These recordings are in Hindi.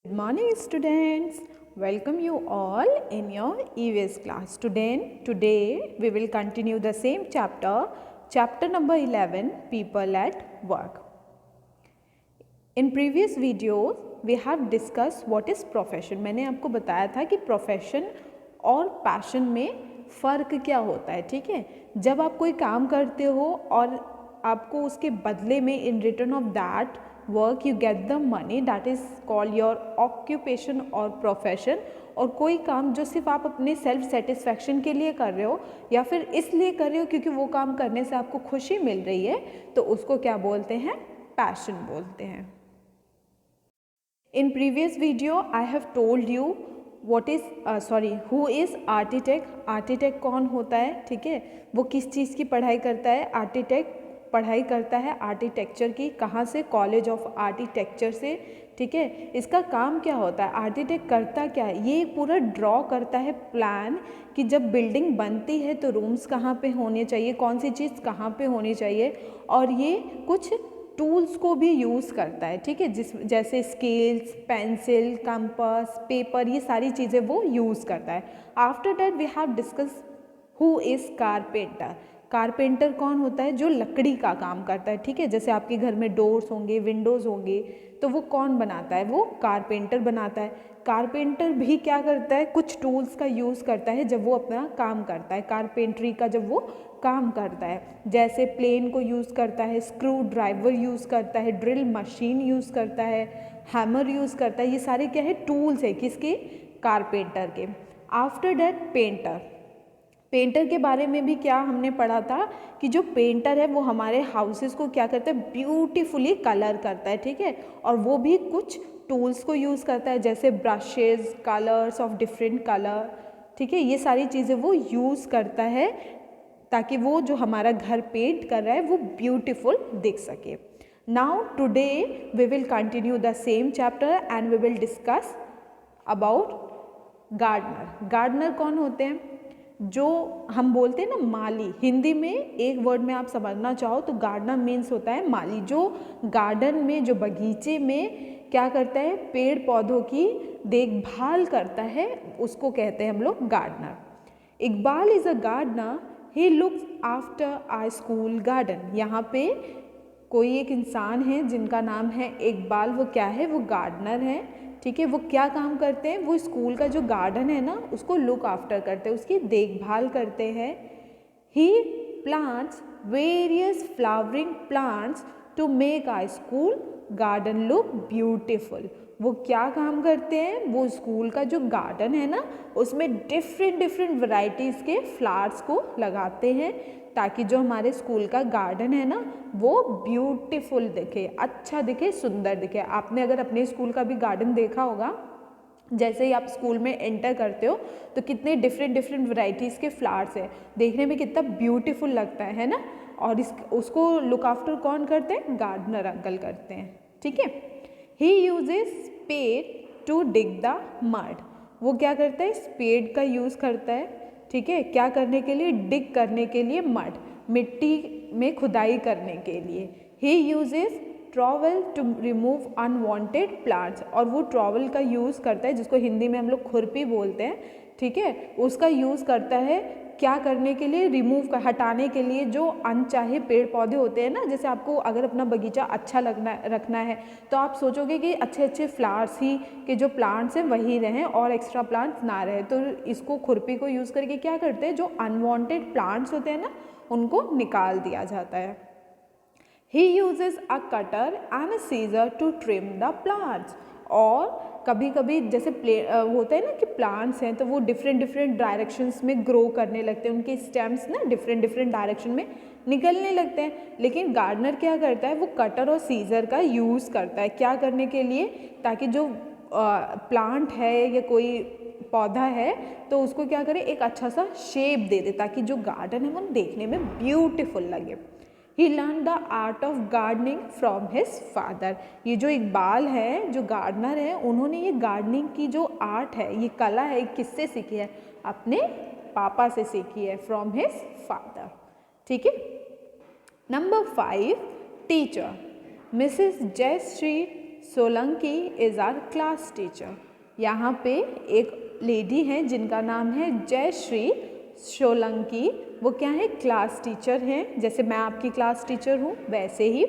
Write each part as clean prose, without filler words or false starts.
Good morning students. Welcome you all in your EVS class. Today we will continue the same chapter number 11, people at work. In previous videos we have discussed what is profession. मैंने आपको बताया था कि प्रोफेशन और पैशन में फ़र्क क्या होता है, ठीक है। जब आप कोई काम करते हो और आपको उसके बदले में in return of that work you get the money, that is called your occupation और प्रोफेशन। और कोई काम जो सिर्फ आप अपने सेल्फ सेटिस्फैक्शन के लिए कर रहे हो या फिर इसलिए कर रहे हो क्योंकि वो काम करने से आपको खुशी मिल रही है, तो उसको क्या बोलते हैं? पैशन बोलते हैं। In previous video I have told you who is architect. Architect कौन होता है, ठीक है। वो किस चीज़ की पढ़ाई करता है? आर्किटेक्ट पढ़ाई करता है आर्किटेक्चर की। कहाँ से? कॉलेज ऑफ आर्किटेक्चर से, ठीक है। इसका काम क्या होता है? आर्किटेक्ट करता क्या है? ये पूरा ड्रॉ करता है प्लान कि जब बिल्डिंग बनती है तो रूम्स कहाँ पे होने चाहिए, कौन सी चीज़ कहाँ पे होनी चाहिए, और ये कुछ टूल्स को भी यूज़ करता है, ठीक है। जैसे स्केल्स, पेंसिल, कंपास, पेपर, ये सारी चीज़ें वो यूज़ करता है। After that we have discuss who is carpenter. Carpenter कौन होता है? जो लकड़ी का काम करता है, ठीक है। जैसे आपके घर में डोर्स होंगे, विंडोज़ होंगे, तो वो कौन बनाता है? वो कारपेंटर बनाता है। कारपेंटर भी क्या करता है? कुछ टूल्स का यूज़ करता है जब वो अपना काम करता है, कारपेंट्री का जब वो काम करता है। जैसे प्लेन को यूज़ करता है, स्क्रू ड्राइवर यूज़ करता है, ड्रिल मशीन यूज़ करता है, हैमर यूज़ करता है। ये सारे क्या है? टूल्स है किसके? कारपेंटर के। आफ्टर दैट पेंटर के बारे में भी क्या हमने पढ़ा था कि जो पेंटर है वो हमारे हाउसेस को क्या करता है? ब्यूटीफुली कलर करता है, ठीक है। और वो भी कुछ टूल्स को यूज़ करता है जैसे brushes, colours of different colour, ठीक है। ये सारी चीज़ें वो यूज़ करता है ताकि वो जो हमारा घर पेंट कर रहा है वो ब्यूटीफुल दिख सके। Now today we will continue the same chapter and we will discuss about gardener. Gardener कौन होते हैं? जो हम बोलते हैं ना माली, हिंदी में एक वर्ड में आप समझना चाहो तो गार्डनर मीन्स होता है माली। जो गार्डन में, जो बगीचे में क्या करता है? पेड़ पौधों की देखभाल करता है, उसको कहते हैं हम लोग gardener. Iqbal is a gardener, he looks after a school garden. यहाँ पे कोई एक इंसान है जिनका नाम है इकबाल, वो क्या है? वो गार्डनर है, ठीक है। वो क्या काम करते हैं? वो स्कूल का जो गार्डन है ना उसको लुक आफ्टर करते हैं, उसकी देखभाल करते हैं। He plants various flowering plants to make a school garden look beautiful. वो क्या काम करते हैं? वो स्कूल का जो गार्डन है ना उसमें डिफरेंट वैरायटीज़ के फ्लावर्स को लगाते हैं ताकि जो हमारे स्कूल का गार्डन है ना वो ब्यूटीफुल दिखे, अच्छा दिखे, सुंदर दिखे। आपने अगर अपने स्कूल का भी गार्डन देखा होगा, जैसे ही आप स्कूल में एंटर करते हो तो कितने डिफरेंट वैरायटीज़ के फ्लावर्स हैं, देखने में कितना ब्यूटीफुल लगता है ना। और उसको लुक आफ्टर कौन करते हैं? गार्डनर अंकल करते हैं, ठीक है। He uses spade to dig the mud. वो क्या करता है? स्पेड का यूज़ करता है, ठीक है। क्या करने के लिए? डिग करने के लिए, मड मिट्टी में खुदाई करने के लिए। He uses trowel to remove unwanted plants. और वो ट्रॉवल का यूज़ करता है जिसको हिंदी में हम लोग खुरपी बोलते हैं, ठीक है। उसका यूज़ करता है क्या करने के लिए? रिमूव कर, हटाने के लिए जो अनचाहे पेड़ पौधे होते हैं ना। जैसे आपको अगर अपना बगीचा अच्छा रखना है तो आप सोचोगे कि अच्छे फ्लावर्स ही के जो प्लांट्स हैं वही रहें और एक्स्ट्रा प्लांट्स ना रहे, तो इसको खुरपी को यूज़ करके क्या करते हैं? जो अनवांटेड प्लांट्स होते हैं ना उनको निकाल दिया जाता है। He uses a cutter and a scissor to trim the plants. और कभी कभी जैसे होता है ना कि प्लांट्स हैं तो वो डिफरेंट डायरेक्शंस में ग्रो करने लगते हैं, उनके स्टेम्स ना डिफरेंट डायरेक्शन में निकलने लगते हैं। लेकिन गार्डनर क्या करता है? वो कटर और सीजर का यूज़ करता है क्या करने के लिए? ताकि जो प्लांट है या कोई पौधा है तो उसको क्या करे? एक अच्छा सा शेप दे दे ताकि जो गार्डन है वो देखने में ब्यूटीफुल लगे। He learned the art of gardening from his father. ये जो इकबाल है, जो गार्डनर है, उन्होंने ये गार्डनिंग की जो आर्ट है, ये कला है, किससे सीखी है? अपने पापा से सीखी है, फ्रॉम हिज फादर, ठीक है। Number 5, teacher. Mrs Jayashree Solanki is our class teacher. यहाँ पे एक लेडी है जिनका नाम है जयश्री सोलंकी। वो क्या है? क्लास टीचर हैं। जैसे मैं आपकी क्लास टीचर हूँ वैसे ही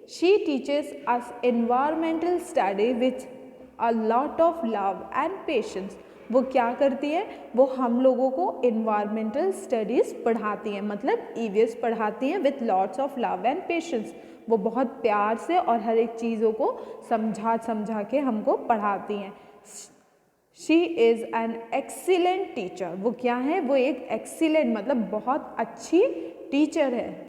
she teaches us environmental study with a lot of love and patience. वो क्या करती है? वो हम लोगों को एनवायरमेंटल स्टडीज़ पढ़ाती हैं, मतलब ईवीएस पढ़ाती हैं with lots of love and patience. वो बहुत प्यार से और हर एक चीज़ों को समझा के हमको पढ़ाती हैं। She is an excellent teacher. वो क्या है? वो एक एक्सीलेंट मतलब बहुत अच्छी टीचर है।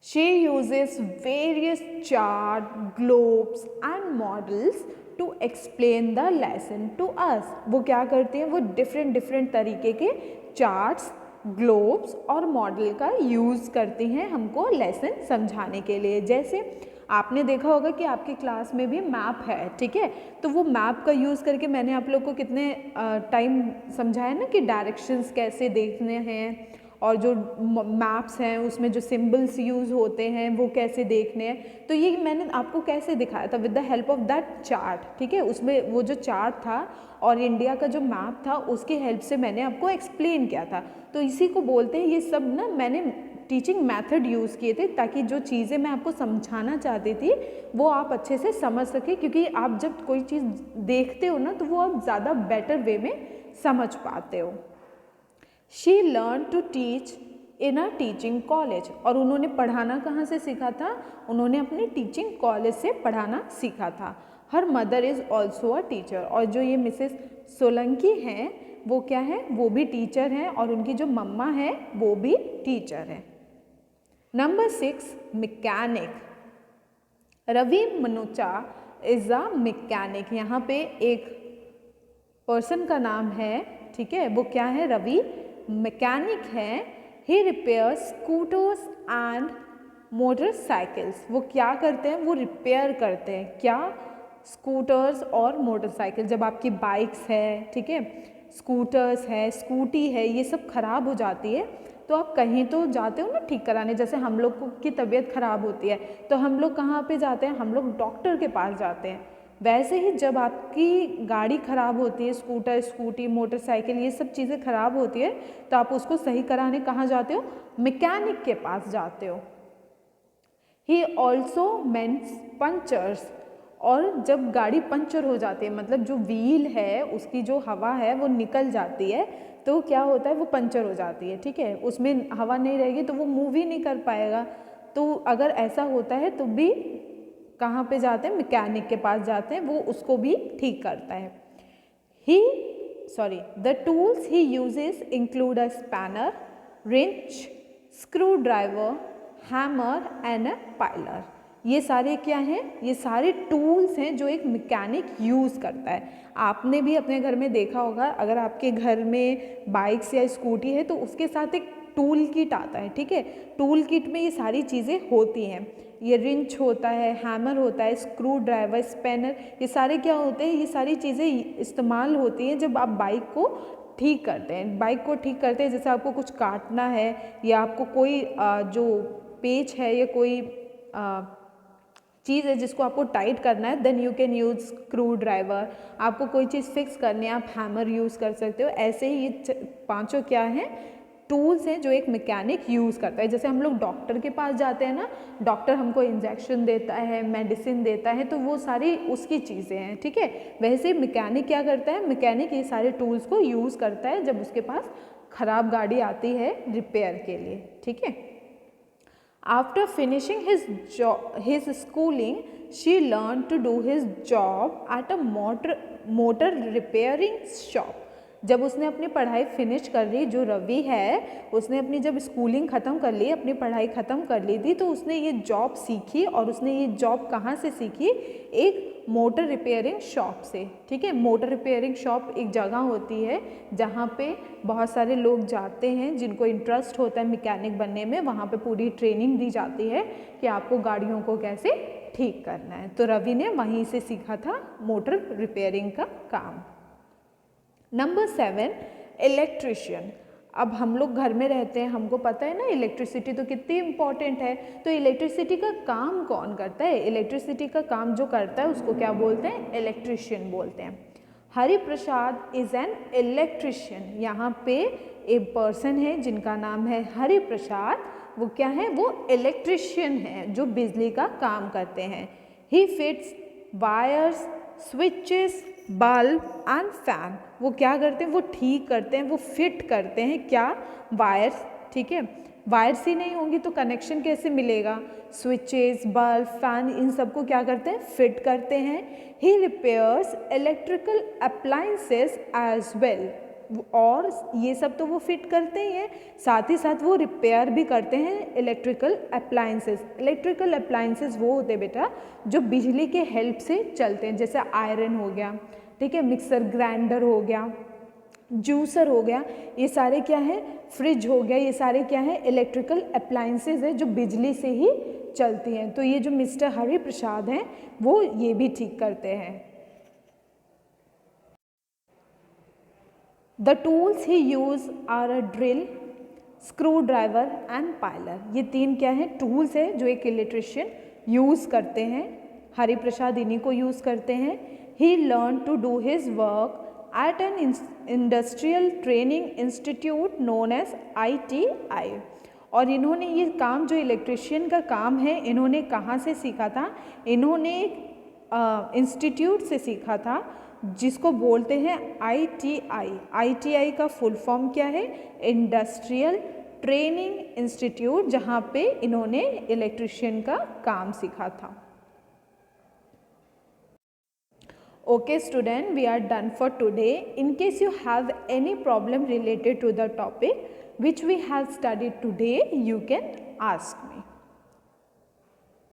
She uses various chart, globes and models to explain the lesson to us. वो क्या करती हैं? वो डिफरेंट तरीके के चार्ट्स, ग्लोब्स और मॉडल का यूज़ करती हैं हमको लेसन समझाने के लिए। जैसे आपने देखा होगा कि आपकी क्लास में भी मैप है, ठीक है? तो वो मैप का यूज़ करके मैंने आप लोग को कितने टाइम समझाया ना कि डायरेक्शंस कैसे देखने हैं और जो मैप्स हैं उसमें जो सिंबल्स यूज़ होते हैं वो कैसे देखने हैं। तो ये मैंने आपको कैसे दिखाया था? With the help of that chart, ठीक है? उसमें वो जो चार्ट था और इंडिया का जो मैप था उसकी हेल्प से मैंने आपको एक्सप्लेन किया था। तो इसी को बोलते हैं, ये सब ना मैंने टीचिंग मेथड यूज़ किए थे ताकि जो चीज़ें मैं आपको समझाना चाहती थी वो आप अच्छे से समझ सकें, क्योंकि आप जब कोई चीज़ देखते हो ना तो वो आप ज़्यादा बेटर वे में समझ पाते हो। She learned to teach in a teaching college। और उन्होंने पढ़ाना कहाँ से सीखा था? उन्होंने अपने टीचिंग कॉलेज से पढ़ाना सीखा था। Her mother is also a teacher. और जो ये मिसेस सोलंकी हैं वो क्या है? वो भी टीचर हैं और उनकी जो मम्मा है वो भी टीचर है। Number 6, mechanic. Ravi Manucha is a mechanic. यहाँ पे एक पर्सन का नाम है, ठीक है? वो क्या है? रवि मैकेनिक है। ही रिपेयर स्कूटर्स एंड मोटरसाइकिल्स। वो क्या करते हैं? वो रिपेयर करते हैं क्या? स्कूटर्स और मोटरसाइकिल। जब आपकी बाइक्स है, ठीक है, स्कूटर्स है, स्कूटी है, ये सब ख़राब हो जाती है तो आप कहीं तो जाते हो ना ठीक कराने। जैसे हम लोग की तबीयत ख़राब होती है तो हम लोग कहाँ पे जाते हैं? हम लोग डॉक्टर के पास जाते हैं। वैसे ही जब आपकी गाड़ी ख़राब होती है, स्कूटर, स्कूटी, मोटरसाइकिल, ये सब चीज़ें ख़राब होती है तो आप उसको सही कराने कहाँ जाते हो? मैकेनिक के पास जाते हो। He also mends punctures. और जब गाड़ी पंचर हो जाती है, मतलब जो व्हील है उसकी जो हवा है वो निकल जाती है तो क्या होता है? वो पंचर हो जाती है, ठीक है? उसमें हवा नहीं रहेगी तो वो मूव ही नहीं कर पाएगा। तो अगर ऐसा होता है तो भी कहाँ पे जाते हैं? मैकेनिक के पास जाते हैं, वो उसको भी ठीक करता है। The tools he uses include a spanner, wrench, screwdriver, hammer and a piler। ये सारे क्या हैं? ये सारे टूल्स हैं जो एक मैकेनिक यूज़ करता है। आपने भी अपने घर में देखा होगा, अगर आपके घर में बाइक्स या स्कूटी है तो उसके साथ एक टूल किट आता है, ठीक है? टूल किट में ये सारी चीज़ें होती हैं। ये रिंच होता है, हैमर होता है, स्क्रू ड्राइवर, स्पैनर, ये सारे क्या होते हैं? ये सारी चीज़ें इस्तेमाल होती हैं जब आप बाइक को ठीक करते हैं। बाइक को ठीक करते हैं जैसे आपको कुछ काटना है या आपको कोई जो पेच है या कोई चीज़ है जिसको आपको टाइट करना है, then you can use screwdriver. आपको कोई चीज़ फिक्स करनी है, आप हैमर यूज़ कर सकते हो। ऐसे ही ये पांचों क्या हैं? टूल्स हैं जो एक मैकेनिक यूज़ करता है। जैसे हम लोग डॉक्टर के पास जाते हैं ना, डॉक्टर हमको इंजेक्शन देता है, मेडिसिन देता है, तो वो सारी उसकी चीज़ें हैं, ठीक है? वैसे मैकेनिक क्या करता है? मैकेनिक ये सारे टूल्स को यूज़ करता है जब उसके पास ख़राब गाड़ी आती है रिपेयर के लिए, ठीक है? After finishing his schooling, she learned to do his job at a motor repairing shop। जब उसने अपनी पढ़ाई फिनिश कर ली, जो रवि है उसने अपनी जब स्कूलिंग ख़त्म कर ली, अपनी पढ़ाई ख़त्म कर ली थी, तो उसने ये जॉब सीखी। और उसने ये जॉब कहाँ से सीखी? एक मोटर रिपेयरिंग शॉप से, ठीक है? मोटर रिपेयरिंग शॉप एक जगह होती है जहाँ पे बहुत सारे लोग जाते हैं जिनको इंटरेस्ट होता है मैकेनिक बनने में। वहाँ पे पूरी ट्रेनिंग दी जाती है कि आपको गाड़ियों को कैसे ठीक करना है। तो रवि ने वहीं से सीखा था मोटर रिपेयरिंग का काम। Number 7, electrician. अब हम लोग घर में रहते हैं, हमको पता है ना इलेक्ट्रिसिटी तो कितनी इम्पॉर्टेंट है। तो इलेक्ट्रिसिटी का काम कौन करता है? इलेक्ट्रिसिटी का काम जो करता है उसको क्या बोलते हैं? इलेक्ट्रिशियन बोलते हैं। Hari Prasad is an electrician. यहाँ पे एक पर्सन है जिनका नाम है हरि प्रसाद। वो क्या है? वो इलेक्ट्रिशियन है जो बिजली का काम करते हैं। He fits wires, switches, bulb and fan. वो क्या करते हैं? वो ठीक करते हैं, वो फिट करते हैं क्या? वायर्स। ठीक है, वायर्स ही नहीं होंगी तो कनेक्शन कैसे मिलेगा? स्विचेस, बल्ब, फैन, इन सबको क्या करते हैं? फिट करते हैं। He repairs electrical appliances as well. और ये सब तो वो फिट करते ही हैं, साथ ही साथ वो रिपेयर भी करते हैं इलेक्ट्रिकल अप्लायंसेस। इलेक्ट्रिकल अप्लायंसेस वो होते हैं बेटा जो बिजली के हेल्प से चलते हैं, जैसे आयरन हो गया, ठीक है, मिक्सर ग्राइंडर हो गया, जूसर हो गया, ये सारे क्या है? फ्रिज हो गया, ये सारे क्या है? इलेक्ट्रिकल अप्लायंसेस है जो बिजली से ही चलती हैं। तो ये जो मिस्टर हरि प्रसाद हैं वो ये भी ठीक करते हैं। The tools he use are a drill, screwdriver and plier. ये तीन क्या है? टूल्स है जो एक इलेक्ट्रिशियन यूज़ करते हैं। हरि प्रसाद इन्हीं को यूज़ करते हैं। He learn to do his work at an industrial training institute known as ITI। और इन्होंने ये काम जो इलेक्ट्रिशियन का काम है इन्होंने कहाँ से सीखा था? इन्होंने एक इंस्टीट्यूट से सीखा था जिसको बोलते हैं ITI। ITI का फुल फॉर्म क्या है? इंडस्ट्रियल ट्रेनिंग इंस्टीट्यूट, जहाँ पे इन्होंने इलेक्ट्रिशियन का काम सीखा था। Okay student, we are done for today. In case you have any problem related to the topic which we have studied today, you can ask me.